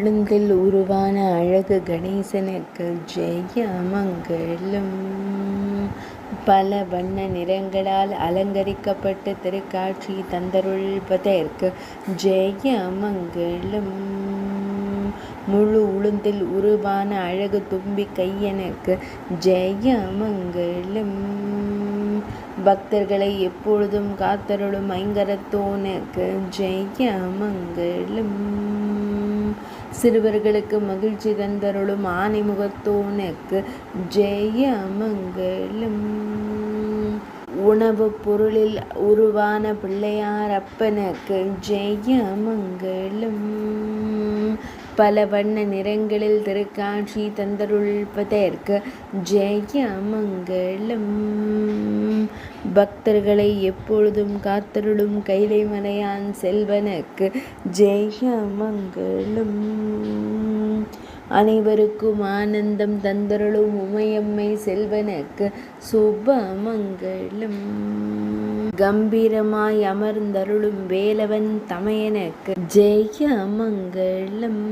உளுந்தில் உருவான அழகு கணேசனுக்கு ஜெய மங்களம். பல வண்ண நிறங்களால் அலங்கரிக்கப்பட்டு திருக்காட்சி தந்தருள்வதற்கு ஜெய மங்களம். முழு உளுந்தில் உருவான அழகு தும்பி கையனுக்கு ஜெய மங்களம். பக்தர்களை எப்பொழுதும் காத்தருளும் ஐங்கரத்தோனுக்கு ஜெய மங்களம். சிறுவர்களுக்கு மகிழ்ச்சி தந்தருளும் ஆனைமுகத்தோனுக்கு ஜெய மங்களம். உணவு பொருளில் உருவான பிள்ளையார் அப்பனுக்கு ஜெய மங்களம். பல வண்ண நிறங்களில் திருக்காட்சி தந்தருள்வதற்கு ஜெய மங்களம். பக்தர்களை எப்பொழுதும் காத்தருளும் கைலை மலையான் செல்வனுக்கு ஜெய மங்களம். அனைவருக்கும் ஆனந்தம் தந்தருளும் உமையம்மை செல்வனுக்கு சுப மங்களம். கம்பீரமாய் அமர்ந்தருளும் வேலவன் தமையனுக்கு ஜெய மங்களம்.